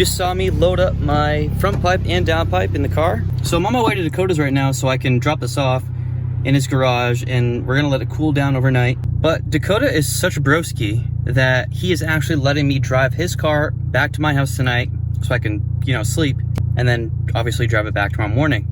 just saw me load up my front pipe and downpipe in the car. So I'm on my way to Dakota's right now so I can drop this off in his garage, and we're gonna let it cool down overnight. But Dakota is such a broski that he is actually letting me drive his car back to my house tonight so I can, you know, sleep, and then obviously drive it back tomorrow morning.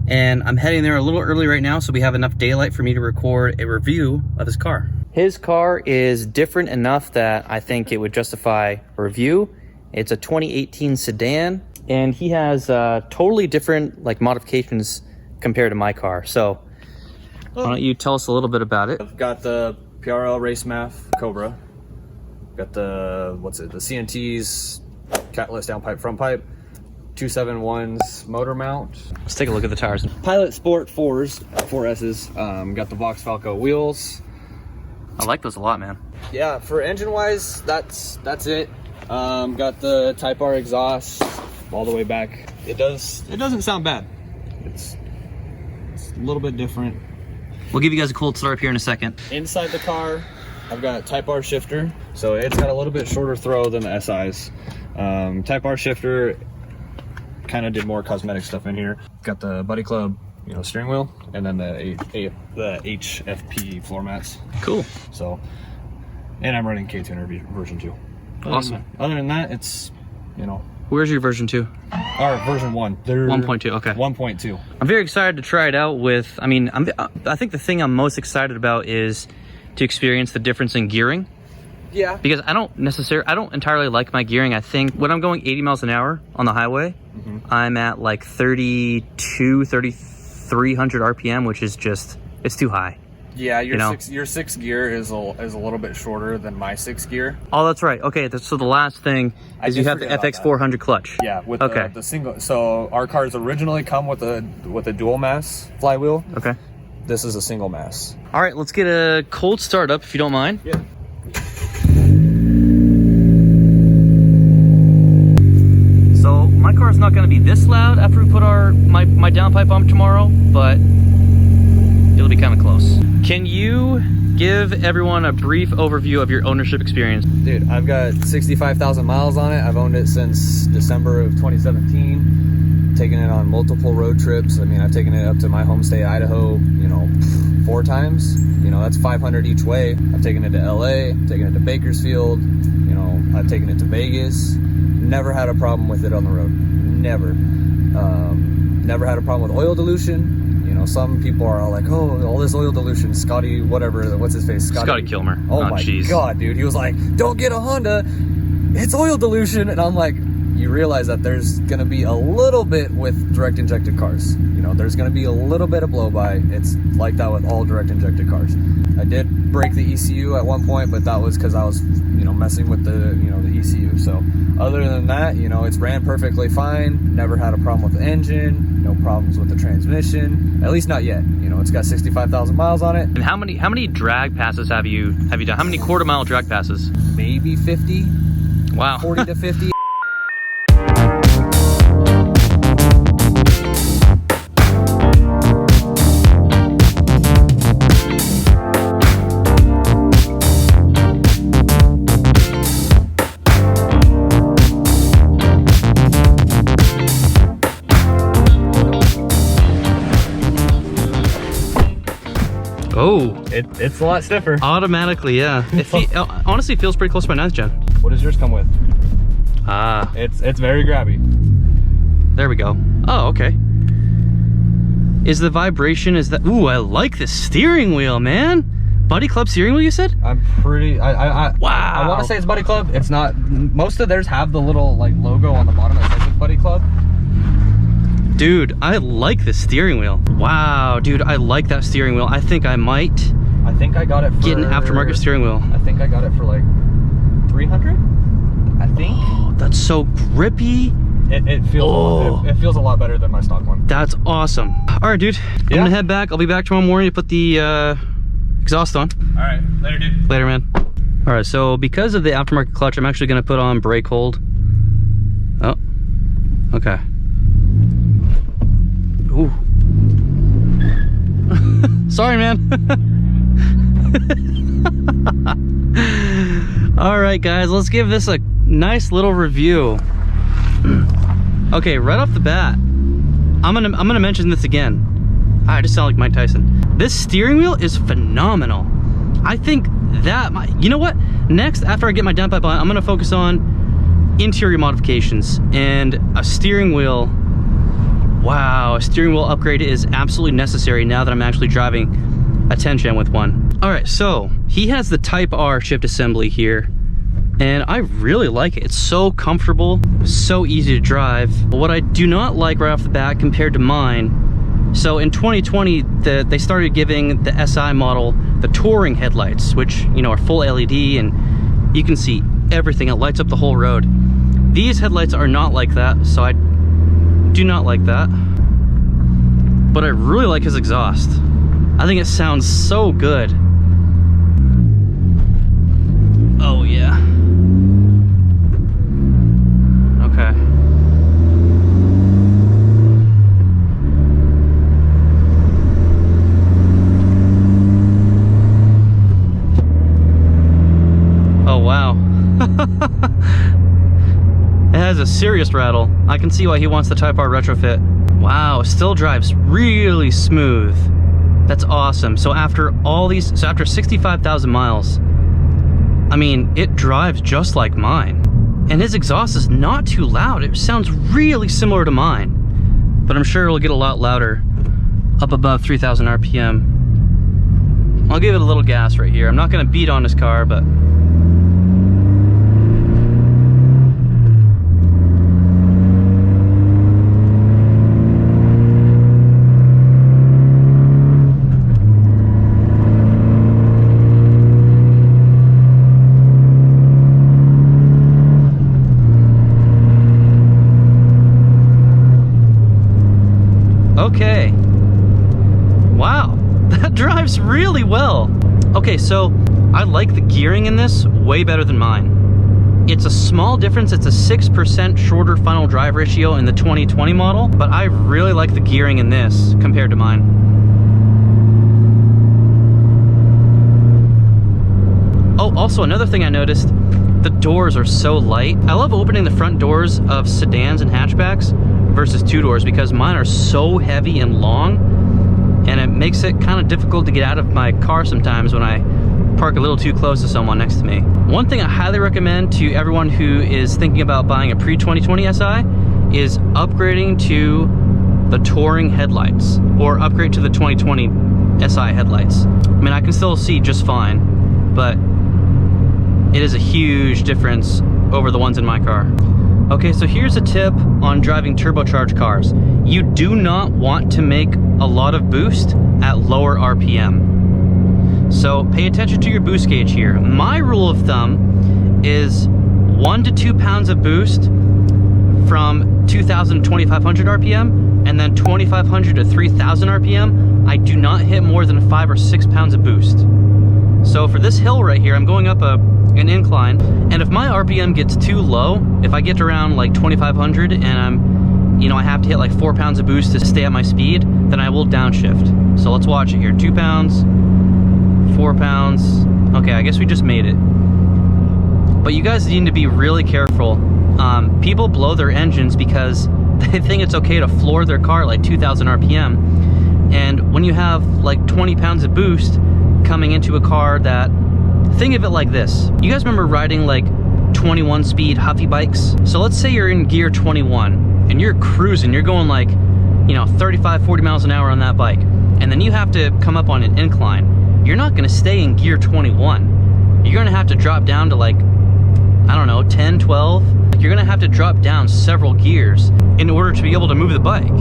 And I'm heading there a little early right now so we have enough daylight for me to record a review of his car. His car is different enough that I think it would justify a review. It's a 2018 Sedan, and he has totally different like modifications compared to my car. So why don't you tell us a little bit about it? I've got the PRL Cobra. Got the, the CNT's catless downpipe front pipe. 271's motor mount. Let's take a look at the tires. Pilot Sport 4S's. Got the Vox Falco wheels. I like those a lot, man. Yeah, for engine wise, that's it. Got the Type R exhaust all the way back. It doesn't sound bad. It's a little bit different. We'll give you guys a cold start up here in a second. Inside the car, I've got Type R shifter, so it's got a little bit shorter throw than the SI's. Type R shifter kind of did more cosmetic stuff in here. Got the Buddy Club, you know, steering wheel, and then the HFP floor mats. Cool. So, and I'm running Ktuner version 2. Awesome. Other than that, it's, you know. Where's your version 2? Or version 1. 1.2, okay. 1.2. I'm very excited to try it out with, I mean, I think the thing I'm most excited about is to experience the difference in gearing. Yeah. Because I don't entirely like my gearing. I think when I'm going 80 miles an hour on the highway, I'm at like 3,300 RPM, which is just, it's too high. Yeah, your sixth gear is a little bit shorter than my 6th gear. Oh, that's right. Okay, so the last thing is you have the FX400 clutch. Yeah, with the single. So our cars originally come with a dual mass flywheel. Okay. This is a single mass. All right, let's get a cold start up if you don't mind. Yeah. So my car's not going to be this loud after we put my downpipe on tomorrow, but it'll be kind of close. Can you give everyone a brief overview of your ownership experience? Dude, I've got 65,000 miles on it. I've owned it since December of 2017. Taken it on multiple road trips. I mean, I've taken it up to my home state, Idaho, you know, 4 times. You know, that's 500 each way. I've taken it to LA, taken it to Bakersfield, you know, I've taken it to Vegas. Never had a problem with it on the road. Never. Never had a problem with oil dilution. You know, some people are all like, oh, all this oil dilution, Scotty, whatever, what's his face? Scotty Kilmer. Oh my God, dude. He was like, don't get a Honda, it's oil dilution. And I'm like, you realize that there's gonna be a little bit with direct injected cars. You know, there's gonna be a little bit of blow by. It's like that with all direct injected cars. I did break the ECU at one point, but that was because I was, you know, messing with the, you know, the ECU. So other than that, you know, it's ran perfectly fine. Never had a problem with the engine. No problems with the transmission. At least not yet. You know, it's got 65,000 miles on it. And how many drag passes have you done? How many quarter-mile drag passes? Maybe 50. Wow. 40 to 50. Oh, it's a lot stiffer. Automatically, yeah. It honestly feels pretty close to my 9th gen. What does yours come with? Ah, it's very grabby. There we go. Oh, okay. Is the vibration, is that, ooh, I like the steering wheel, man. Buddy Club steering wheel, you said? I'm pretty, wow. I want to say it's Buddy Club. It's not. Most of theirs have the little like logo on the bottom that says it's Buddy Club. Dude, I like the steering wheel. Wow, dude, I like that steering wheel. I think I might. I think I got it for, get an aftermarket steering wheel. I think I got it for like 300. I think. Oh, that's so grippy. It feels it feels a lot better than my stock one. That's awesome. All right, dude. I'm gonna head back. I'll be back tomorrow morning to put the exhaust on. All right, later, dude. Later, man. All right, so because of the aftermarket clutch, I'm actually gonna put on brake hold. Oh, okay. Ooh. Sorry, man. All right, guys, let's give this a nice little review. Okay, right off the bat, I'm gonna mention this again. I just sound like Mike Tyson. This steering wheel is phenomenal. I think that you know what? Next, after I get my downpipe on, I'm gonna focus on interior modifications and a steering wheel. Wow, a steering wheel upgrade is absolutely necessary now that I'm actually driving a 10-gen with one. All right, so he has the Type R shift assembly here, and I really like it. It's so comfortable, so easy to drive. But what I do not like right off the bat compared to mine, so in 2020, they started giving the SI model the touring headlights, which, you know, are full LED and you can see everything. It lights up the whole road. These headlights are not like that, so I do not like that. But I really like his exhaust. I think it sounds so good. Oh yeah. Okay. Oh wow. It has a serious rattle. I can see why he wants the Type R retrofit. Wow, it still drives really smooth. That's awesome. So after after 65,000 miles, I mean, it drives just like mine. And his exhaust is not too loud. It sounds really similar to mine, but I'm sure it'll get a lot louder up above 3,000 RPM. I'll give it a little gas right here. I'm not gonna beat on this car, but okay. Wow, that drives really well. Okay, so I like the gearing in this way better than mine. It's a small difference. It's a 6% shorter final drive ratio in the 2020 model, but I really like the gearing in this compared to mine. Oh, also another thing I noticed, the doors are so light. I love opening the front doors of sedans and hatchbacks versus two doors because mine are so heavy and long, and it makes it kind of difficult to get out of my car sometimes when I park a little too close to someone next to me. One thing I highly recommend to everyone who is thinking about buying a pre-2020 SI is upgrading to the touring headlights, or upgrade to the 2020 SI headlights. I mean, I can still see just fine, but it is a huge difference over the ones in my car. Okay, so here's a tip on driving turbocharged cars. You do not want to make a lot of boost at lower RPM. So pay attention to your boost gauge here. My rule of thumb is 1 to 2 pounds of boost from 2,000 to 2,500 RPM, and then 2,500 to 3,000 RPM, I do not hit more than 5 or 6 pounds of boost. So for this hill right here, I'm going up an incline, and if my RPM gets too low, if I get around like 2,500 and I have to hit like 4 pounds of boost to stay at my speed, then I will downshift. So let's watch it here. 2 pounds, 4 pounds. Okay, I guess we just made it. But you guys need to be really careful. People blow their engines because they think it's okay to floor their car like 2,000 RPM. And when you have like 20 pounds of boost coming into a car that, think of it like this. You guys remember riding like 21 speed Huffy bikes? So let's say you're in gear 21 and you're cruising, you're going like, 35, 40 miles an hour on that bike. And then you have to come up on an incline. You're not gonna stay in gear 21. You're gonna have to drop down to like, 10, 12. You're gonna have to drop down several gears in order to be able to move the bike.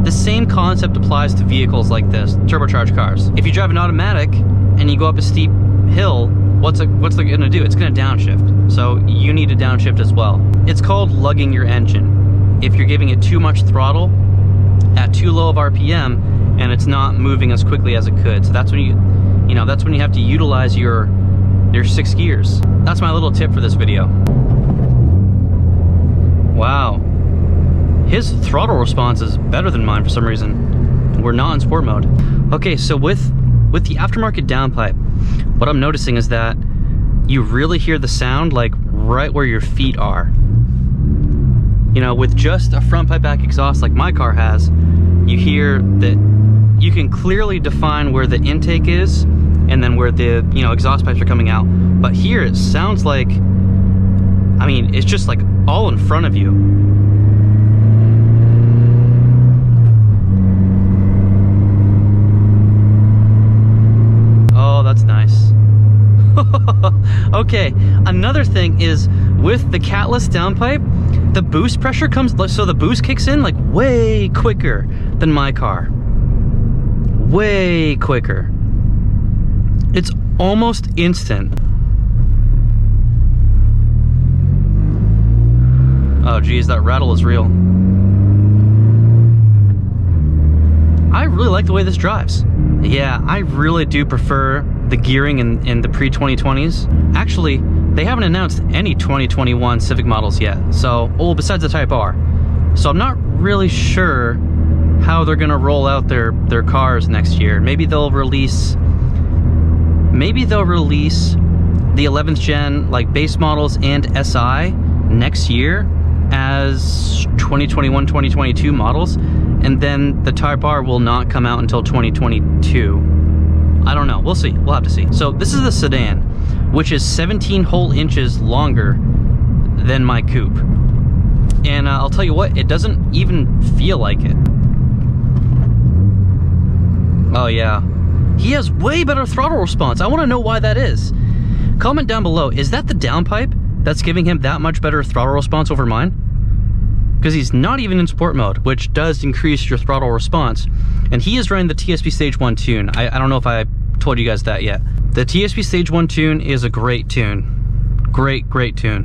The same concept applies to vehicles like this, turbocharged cars. If you drive an automatic and you go up a steep hill, what's it gonna do? It's gonna downshift. So you need to downshift as well. It's called lugging your engine. If you're giving it too much throttle at too low of RPM and it's not moving as quickly as it could. So that's when you have to utilize your 6 gears. That's my little tip for this video. Wow. His throttle response is better than mine for some reason. We're not in sport mode. Okay, so with the aftermarket downpipe, what I'm noticing is that you really hear the sound like right where your feet are. You know, with just a front pipe back exhaust like my car has, you hear that you can clearly define where the intake is and then where the, you know, exhaust pipes are coming out. But here it sounds like, I mean, it's just like all in front of you. Oh, that's nice. Okay, another thing is with the catless downpipe, the boost pressure comes, so the boost kicks in like way quicker than my car. Way quicker. It's almost instant. Oh geez, that rattle is real. I really like the way this drives. Yeah, I really do prefer the gearing in the pre-2020s. Actually, they haven't announced any 2021 Civic models yet. So, well, besides the Type R. So I'm not really sure how they're gonna roll out their cars next year. Maybe they'll release the 11th gen like base models and SI next year as 2021, 2022 models, and then the Type R will not come out until 2022. I don't know, we'll see, we'll have to see. So this is the Sedan, which is 17 whole inches longer than my coupe. And I'll tell you what, it doesn't even feel like it. Oh yeah, he has way better throttle response. I want to know why that is. Comment down below, is that the downpipe that's giving him that much better throttle response over mine? Because he's not even in sport mode, which does increase your throttle response. And he is running the TSP Stage 1 tune. I don't know if I told you guys that yet. The TSP Stage 1 tune is a great tune. Great, great tune.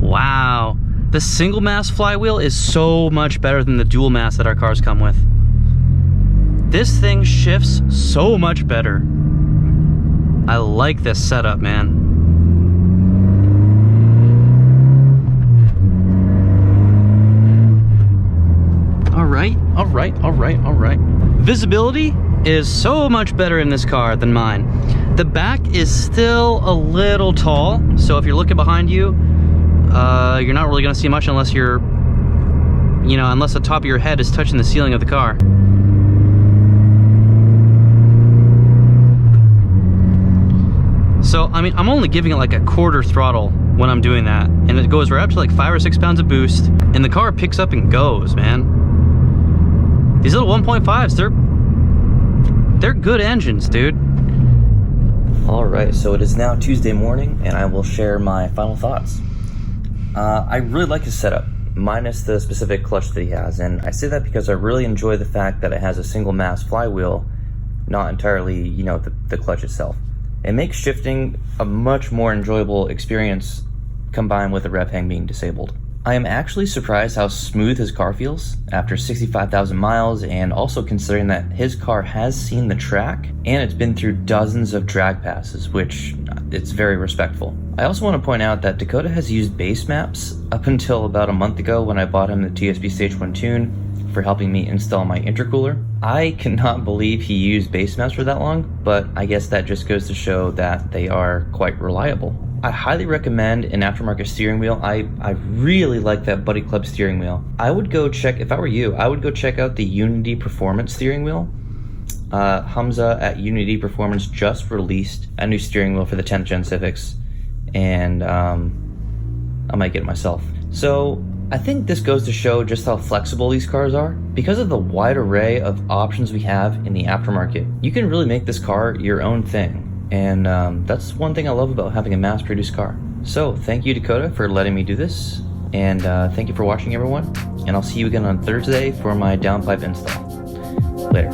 Wow. The single mass flywheel is so much better than the dual mass that our cars come with. This thing shifts so much better. I like this setup, man. All right. Visibility is so much better in this car than mine. The back is still a little tall, so if you're looking behind you, you're not really gonna see much unless you're, you know, unless the top of your head is touching the ceiling of the car. So, I mean, I'm only giving it like a quarter throttle when I'm doing that, and it goes right up to like 5 or 6 pounds of boost, and the car picks up and goes, man. These little 1.5s, they're good engines, dude. All right, so it is now Tuesday morning, and I will share my final thoughts. I really like his setup, minus the specific clutch that he has, and I say that because I really enjoy the fact that it has a single mass flywheel, not entirely, you know, the clutch itself. It makes shifting a much more enjoyable experience combined with the rev hang being disabled. I am actually surprised how smooth his car feels after 65,000 miles, and also considering that his car has seen the track and it's been through dozens of drag passes, which it's very respectful. I also want to point out that Dakota has used base maps up until about a month ago when I bought him the TSP Stage 1 tune for helping me install my intercooler. I cannot believe he used base maps for that long, but I guess that just goes to show that they are quite reliable. I highly recommend an aftermarket steering wheel. I really like that Buddy Club steering wheel. I would go check, if I were you, I would go check out the Unity Performance steering wheel. Hamza at Unity Performance just released a new steering wheel for the 10th gen Civics, and I might get it myself. So I think this goes to show just how flexible these cars are. Because of the wide array of options we have in the aftermarket, you can really make this car your own thing. And that's one thing I love about having a mass-produced car. So thank you, Dakota, for letting me do this. And thank you for watching, everyone. And I'll see you again on Thursday for my downpipe install. Later.